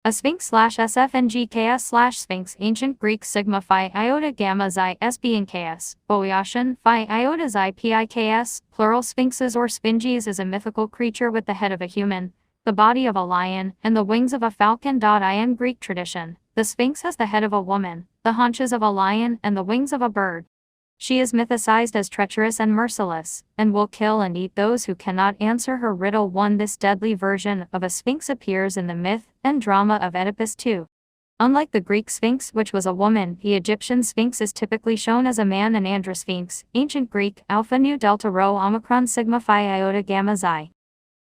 A sphinx slash sphynx slash sphinx, ancient Greek sigma phi iota gamma xi sbnks, boeotian phi iota xi piks, plural sphinxes or sphinges is a mythical creature with the head of a human, the body of a lion, and the wings of a falcon. In Greek tradition, the sphinx has the head of a woman, the haunches of a lion, and the wings of a bird. She is mythicized as treacherous and merciless, and will kill and eat those who cannot answer her riddle. This deadly version of a sphinx appears in the myth and drama of Oedipus II. Unlike the Greek sphinx, which was a woman, the Egyptian sphinx is typically shown as a man, an androsphinx, ancient Greek, alpha nu delta rho omicron sigma phi iota gamma xi.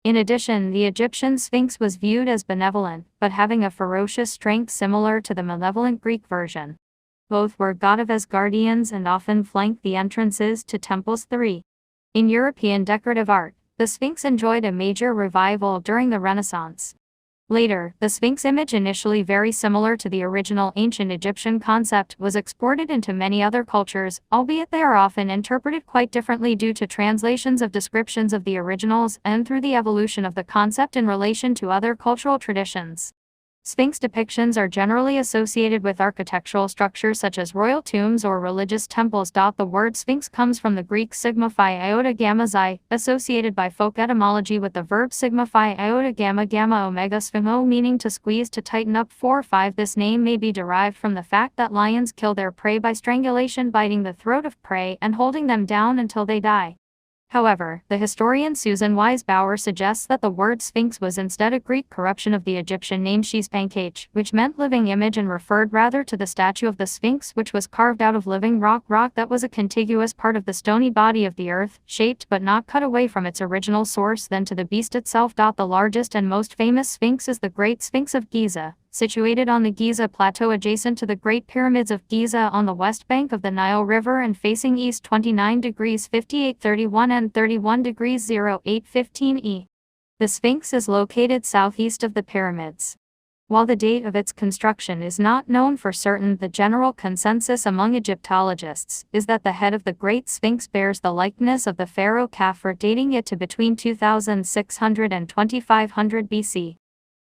In addition, the Egyptian sphinx was viewed as benevolent, but having a ferocious strength similar to the malevolent Greek version. Both were thought of as guardians and often flanked the entrances to temples. 3. In European decorative art, the Sphinx enjoyed a major revival during the Renaissance. Later, the Sphinx image, initially very similar to the original ancient Egyptian concept, was exported into many other cultures, albeit they are often interpreted quite differently due to translations of descriptions of the originals and through the evolution of the concept in relation to other cultural traditions. Sphinx depictions are generally associated with architectural structures such as royal tombs or religious temples. The word sphinx comes from the Greek sigma phi iota gamma xi, associated by folk etymology with the verb sigma phi iota gamma gamma omega sphingo, meaning to squeeze, to tighten up. 4-5 This name may be derived from the fact that lions kill their prey by strangulation, biting the throat of prey and holding them down until they die. However, the historian Susan Wise Bauer suggests that the word sphinx was instead a Greek corruption of the Egyptian name sphynx, which meant living image and referred rather to the statue of the Sphinx, which was carved out of living rock that was a contiguous part of the stony body of the earth, shaped but not cut away from its original source, than to the beast itself. The largest and most famous sphinx is the Great Sphinx of Giza, situated on the Giza Plateau adjacent to the Great Pyramids of Giza on the west bank of the Nile River and facing east 29 degrees 58'31" and 31 degrees 08'15" E. The Sphinx is located southeast of the pyramids. While the date of its construction is not known for certain, the general consensus among Egyptologists is that the head of the Great Sphinx bears the likeness of the pharaoh Khafre, dating it to between 2600 and 2500 BC.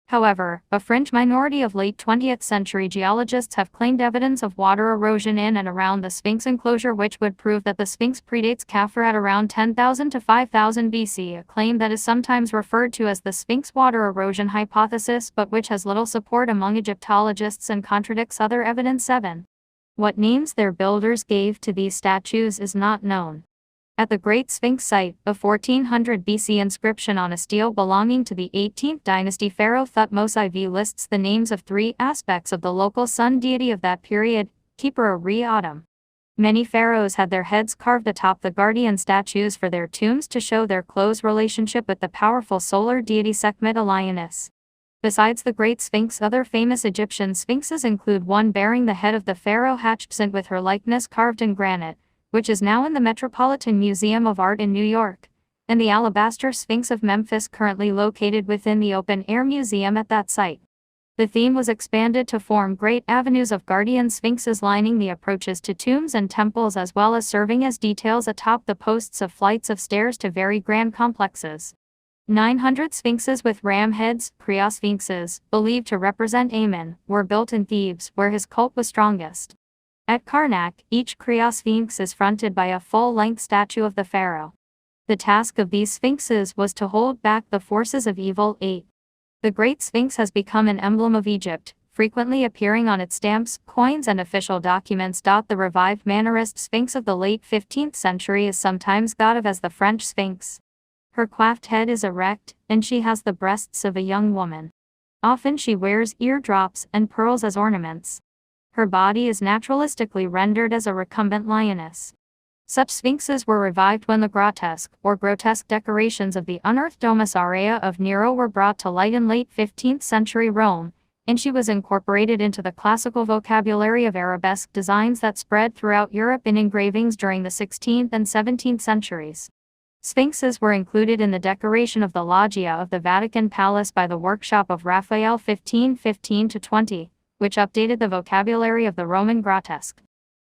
However, a fringe minority of late 20th century geologists have claimed evidence of water erosion in and around the Sphinx enclosure, which would prove that the Sphinx predates Khafre at around 10,000 to 5000 BC, a claim that is sometimes referred to as the Sphinx water erosion hypothesis, but which has little support among Egyptologists and contradicts other evidence. 7. What names their builders gave to these statues is not known. At the Great Sphinx site, a 1400 BC inscription on a stele belonging to the 18th dynasty pharaoh Thutmose IV lists the names of 3 aspects of the local sun deity of that period, Keeper Re Autumn. Many pharaohs had their heads carved atop the guardian statues for their tombs to show their close relationship with the powerful solar deity Sekhmet, a lioness. Besides the Great Sphinx, other famous Egyptian sphinxes include one bearing the head of the pharaoh Hatshepsut with her likeness carved in granite, which is now in the Metropolitan Museum of Art in New York, and the Alabaster Sphinx of Memphis, currently located within the open-air museum at that site. The theme was expanded to form great avenues of guardian sphinxes lining the approaches to tombs and temples, as well as serving as details atop the posts of flights of stairs to very grand complexes. 900 sphinxes with ram heads, criosphinxes, believed to represent Amen, were built in Thebes, where his cult was strongest. At Karnak, each criosphinx is fronted by a full-length statue of the pharaoh. The task of these sphinxes was to hold back the forces of evil. 8. The Great Sphinx has become an emblem of Egypt, frequently appearing on its stamps, coins, and official documents. The revived Mannerist Sphinx of the late 15th century is sometimes thought of as the French Sphinx. Her coiffed head is erect, and she has the breasts of a young woman. Often she wears eardrops and pearls as ornaments. Her body is naturalistically rendered as a recumbent lioness. Such sphinxes were revived when the grotesque decorations of the unearthed Domus Aurea of Nero were brought to light in late 15th century Rome, and she was incorporated into the classical vocabulary of arabesque designs that spread throughout Europe in engravings during the 16th and 17th centuries. Sphinxes were included in the decoration of the loggia of the Vatican Palace by the workshop of Raphael 1515–20. Which updated the vocabulary of the Roman grotesque.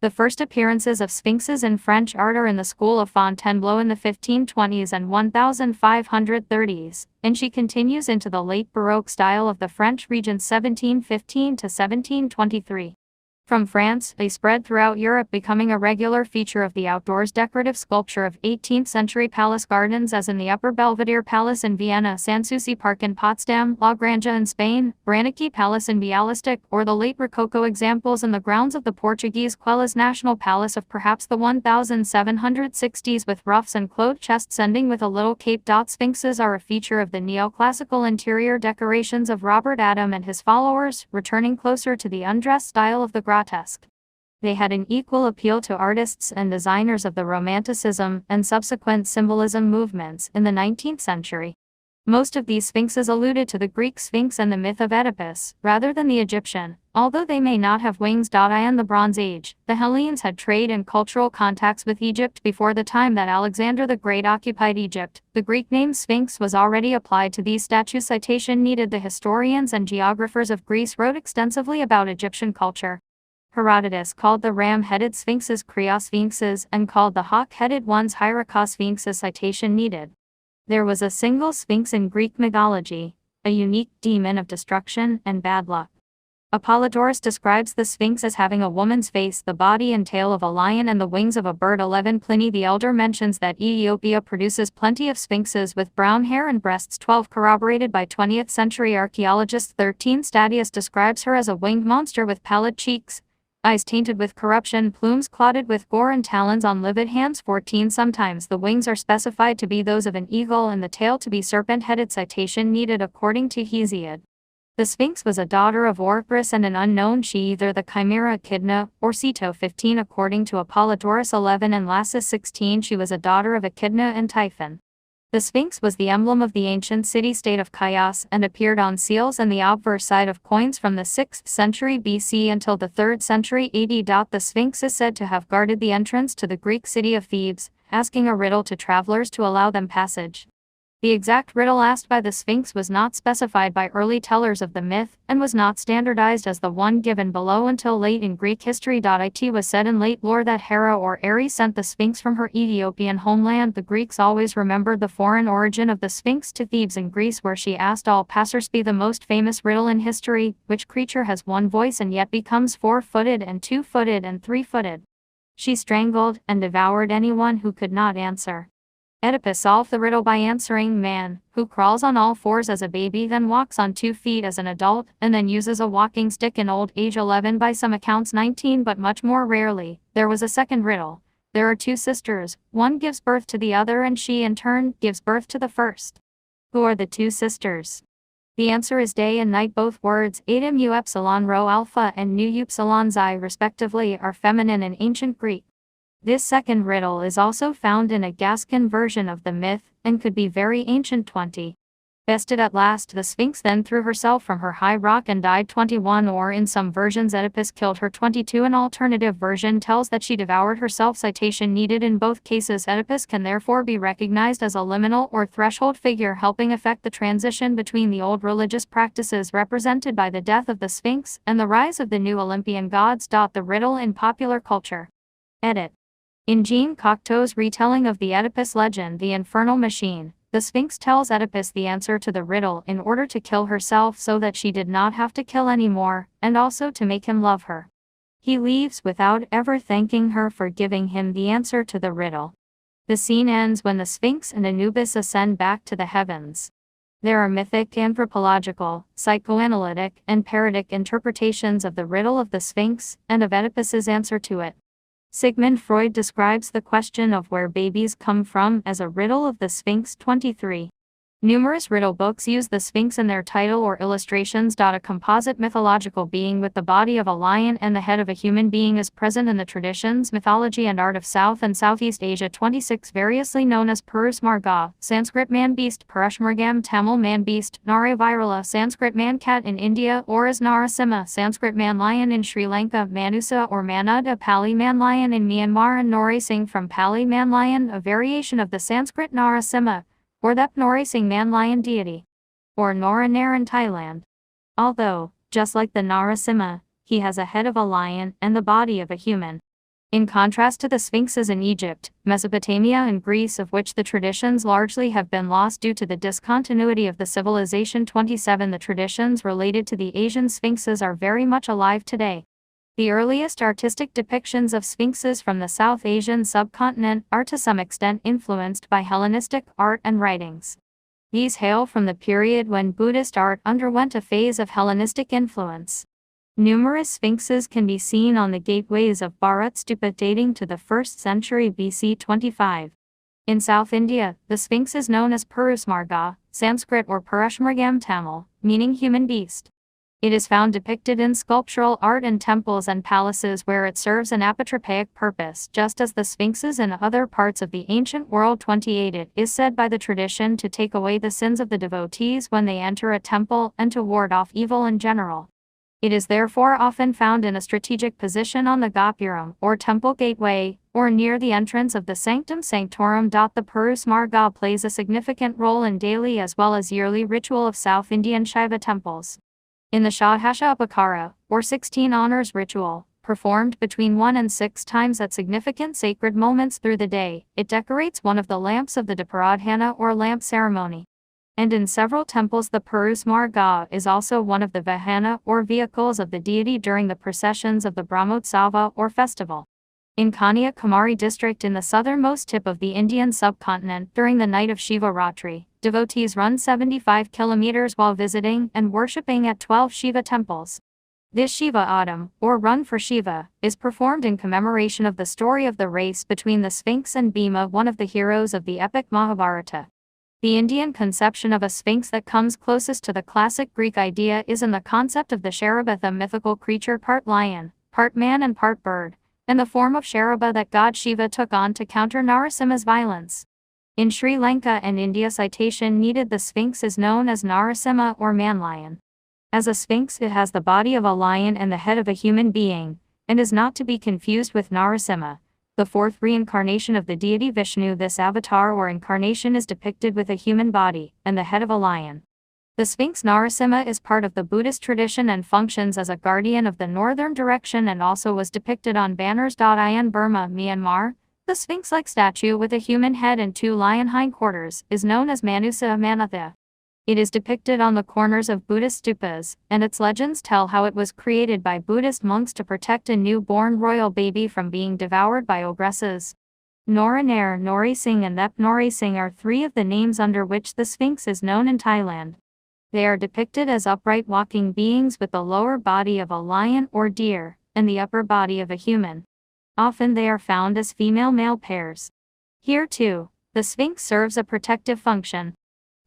The first appearances of sphinxes in French art are in the school of Fontainebleau in the 1520s and 1530s, and she continues into the late Baroque style of the French regents 1715 to 1723. From France, they spread throughout Europe, becoming a regular feature of the outdoors decorative sculpture of 18th-century palace gardens, as in the Upper Belvedere Palace in Vienna, Sanssouci Park in Potsdam, La Granja in Spain, Branicki Palace in Bialystok, or the late Rococo examples in the grounds of the Portuguese Queluz National Palace of perhaps the 1760s, with ruffs and clothed chests ending with a little cape. Sphinxes are a feature of the neoclassical interior decorations of Robert Adam and his followers, returning closer to the undress style of the grotesque. They had an equal appeal to artists and designers of the Romanticism and subsequent symbolism movements in the 19th century. Most of these sphinxes alluded to the Greek Sphinx and the myth of Oedipus, rather than the Egyptian, although they may not have wings. In the Bronze Age, the Hellenes had trade and cultural contacts with Egypt before the time that Alexander the Great occupied Egypt. The Greek name Sphinx was already applied to these statues. Citation needed. The historians and geographers of Greece wrote extensively about Egyptian culture. Herodotus called the ram-headed sphinxes kriosphinxes and called the hawk-headed ones hyracossphinxes. Citation needed. There was a single sphinx in Greek mythology, a unique demon of destruction and bad luck. Apollodorus describes the sphinx as having a woman's face, the body and tail of a lion, and the wings of a bird. 11 Pliny the Elder mentions that Ethiopia produces plenty of sphinxes with brown hair and breasts. 12 Corroborated by 20th century archaeologists. 13 Statius describes her as a winged monster with pallid cheeks, eyes tainted with corruption, plumes clotted with gore, and talons on livid hands. 14 Sometimes the wings are specified to be those of an eagle and the tail to be serpent-headed. Citation needed. According to Hesiod, the Sphinx was a daughter of Orpheus and an unknown she, either the chimera Echidna or Ceto. 15 According to Apollodorus. 11 and Lassus. 16 She was a daughter of Echidna and Typhon. The Sphinx was the emblem of the ancient city-state of Chios and appeared on seals and the obverse side of coins from the 6th century BC until the 3rd century AD. The Sphinx is said to have guarded the entrance to the Greek city of Thebes, asking a riddle to travelers to allow them passage. The exact riddle asked by the Sphinx was not specified by early tellers of the myth, and was not standardized as the one given below until late in Greek history. It was said in late lore that Hera or Ares sent the Sphinx from her Ethiopian homeland. The Greeks always remembered the foreign origin of the Sphinx to Thebes in Greece, where she asked all passersby the most famous riddle in history: which creature has one voice and yet becomes 4-footed and 2-footed and 3-footed? She strangled and devoured anyone who could not answer. Oedipus solved the riddle by answering: man, who crawls on all fours as a baby, then walks on 2 feet as an adult, and then uses a walking stick in old age. 11 By some accounts 19, but much more rarely, there was a second riddle. There are 2 sisters, one gives birth to the other and she in turn gives birth to the first. Who are the 2 sisters? The answer is day and night. Both words, Adam u epsilon rho alpha and nu upsilon xi respectively, are feminine in ancient Greek. This second riddle is also found in a Gascon version of the myth, and could be very ancient. 20. Bested at last, the Sphinx then threw herself from her high rock and died. 21 Or in some versions Oedipus killed her. 22 An alternative version tells that she devoured herself. Citation needed. In both cases, Oedipus can therefore be recognized as a liminal or threshold figure, helping effect the transition between the old religious practices represented by the death of the Sphinx and the rise of the new Olympian gods. The riddle in popular culture. Edit. In Jean Cocteau's retelling of the Oedipus legend, The Infernal Machine, the Sphinx tells Oedipus the answer to the riddle in order to kill herself so that she did not have to kill anymore, and also to make him love her. He leaves without ever thanking her for giving him the answer to the riddle. The scene ends when the Sphinx and Anubis ascend back to the heavens. There are mythic, anthropological, psychoanalytic, and parodic interpretations of the riddle of the Sphinx and of Oedipus's answer to it. Sigmund Freud describes the question of where babies come from as a riddle of the Sphinx. 23. Numerous riddle books use the Sphinx in their title or illustrations. A composite mythological being with the body of a lion and the head of a human being is present in the traditions, mythology, and art of South and Southeast Asia. 26. Variously known as Purus Marga, Sanskrit man-beast, Purushmargam, Tamil man-beast, Naravirala, Sanskrit man-cat in India, or as Narasimha, Sanskrit man-lion in Sri Lanka, Manusa or Manud, a Pali man-lion in Myanmar, and Norising from Pali man-lion, a variation of the Sanskrit Narasimha, or the Norising man-lion deity, or Noranar in Thailand. Although, just like the Narasimha, he has a head of a lion and the body of a human. In contrast to the sphinxes in Egypt, Mesopotamia and Greece, of which the traditions largely have been lost due to the discontinuity of the civilization. 27 The traditions related to the Asian sphinxes are very much alive today. The earliest artistic depictions of sphinxes from the South Asian subcontinent are to some extent influenced by Hellenistic art and writings. These hail from the period when Buddhist art underwent a phase of Hellenistic influence. Numerous sphinxes can be seen on the gateways of Bharat Stupa dating to the 1st century BC. 25. In South India, the sphinx is known as Purusmarga, Sanskrit or Purushmargam Tamil, meaning human beast. It is found depicted in sculptural art in temples and palaces where it serves an apotropaic purpose, just as the sphinxes in other parts of the ancient world. 28 It is said by the tradition to take away the sins of the devotees when they enter a temple and to ward off evil in general. It is therefore often found in a strategic position on the gopuram, or temple gateway, or near the entrance of the sanctum sanctorum. The Purusmarga plays a significant role in daily as well as yearly ritual of South Indian Shiva temples. In the Shadhasha Upakara, or 16 honors ritual, performed between 1 and 6 times at significant sacred moments through the day, it decorates one of the lamps of the Diparadhana or lamp ceremony. And in several temples the Purusmarga is also one of the Vahana or vehicles of the deity during the processions of the Brahmotsava or festival. In Kanyakumari district in the southernmost tip of the Indian subcontinent during the night of Shivaratri, devotees run 75 kilometers while visiting and worshipping at 12 Shiva temples. This Shiva Autumn, or Run for Shiva, is performed in commemoration of the story of the race between the Sphinx and Bhima, one of the heroes of the epic Mahabharata. The Indian conception of a sphinx that comes closest to the classic Greek idea is in the concept of the Cherubith, a mythical creature part lion, part man and part bird, in the form of Cherubah that god Shiva took on to counter Narasimha's violence. In Sri Lanka and India, citation needed. The sphinx is known as Narasimha or man-lion. As a sphinx it has the body of a lion and the head of a human being, and is not to be confused with Narasimha, the fourth reincarnation of the deity Vishnu. This avatar or incarnation is depicted with a human body and the head of a lion. The Sphinx Narasimha is part of the Buddhist tradition and functions as a guardian of the northern direction and also was depicted on banners. In Burma, Myanmar, the Sphinx-like statue with a human head and 2 lion hindquarters is known as Manusa Manatha. It is depicted on the corners of Buddhist stupas, and its legends tell how it was created by Buddhist monks to protect a newborn royal baby from being devoured by ogresses. Noranair, Nori Singh and Thep Nori Singh are 3 of the names under which the Sphinx is known in Thailand. They are depicted as upright walking beings with the lower body of a lion or deer, and the upper body of a human. Often they are found as female-male pairs. Here too, the Sphinx serves a protective function.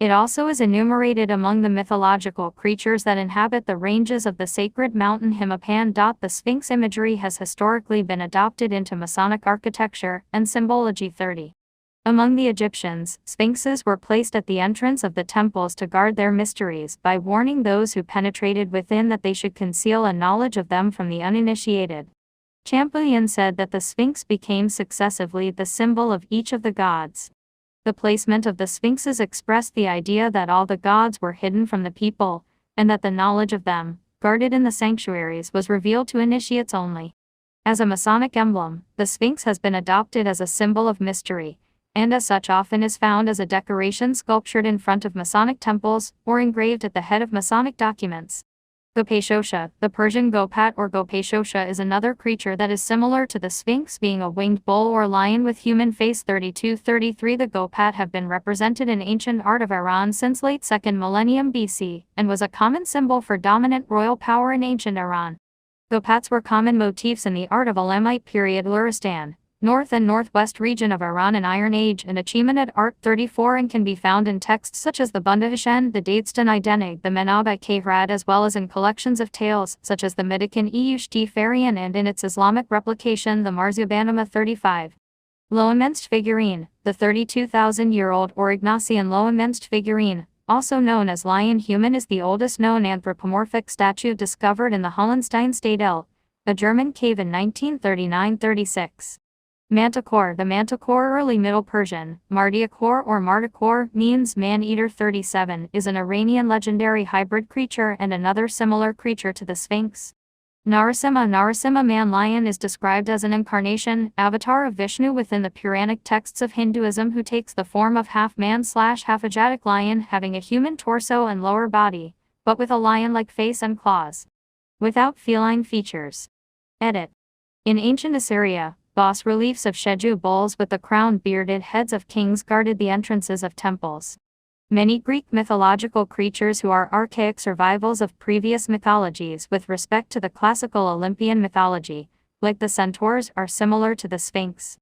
It also is enumerated among the mythological creatures that inhabit the ranges of the sacred mountain Himapan. The Sphinx imagery has historically been adopted into Masonic architecture and symbology. 30. Among the Egyptians, sphinxes were placed at the entrance of the temples to guard their mysteries by warning those who penetrated within that they should conceal a knowledge of them from the uninitiated. Champollion said that the Sphinx became successively the symbol of each of the gods. The placement of the sphinxes expressed the idea that all the gods were hidden from the people, and that the knowledge of them, guarded in the sanctuaries, was revealed to initiates only. As a Masonic emblem, the sphinx has been adopted as a symbol of mystery, and as such often is found as a decoration sculptured in front of Masonic temples, or engraved at the head of Masonic documents. Gopeshosha, the Persian gopat or gopeshosha, is another creature that is similar to the Sphinx, being a winged bull or lion with human face. 32-33 The gopat have been represented in ancient art of Iran since late 2nd millennium BC, and was a common symbol for dominant royal power in ancient Iran. Gopats were common motifs in the art of Elamite period Luristan, north and northwest region of Iran in Iron Age and Achaemenid art. 34 and can be found in texts such as the Bundahashen, the Dadestan Idenig, the Menab at Kahrad, as well as in collections of tales such as the Midikan Eushti Farian and in its Islamic replication the Marzubanama. 35. Loamenst figurine, the 32,000-year-old or Ignatian Loamenst figurine, also known as lion human, is the oldest known anthropomorphic statue discovered in the Hallenstein Stadel, a German cave in 1939-36. Manticore, the Manticore, early Middle Persian, Mardiakor or Mardikor, means man-eater. 37, is an Iranian legendary hybrid creature and another similar creature to the Sphinx. Narasimha man-lion is described as an incarnation, avatar of Vishnu within the Puranic texts of Hinduism who takes the form of half-man/half Asiatic lion having a human torso and lower body, but with a lion-like face and claws. Without feline features. Edit. In ancient Assyria, bas-reliefs of Sheju bulls with the crowned bearded heads of kings guarded the entrances of temples. Many Greek mythological creatures who are archaic survivals of previous mythologies with respect to the classical Olympian mythology, like the centaurs, are similar to the Sphinx.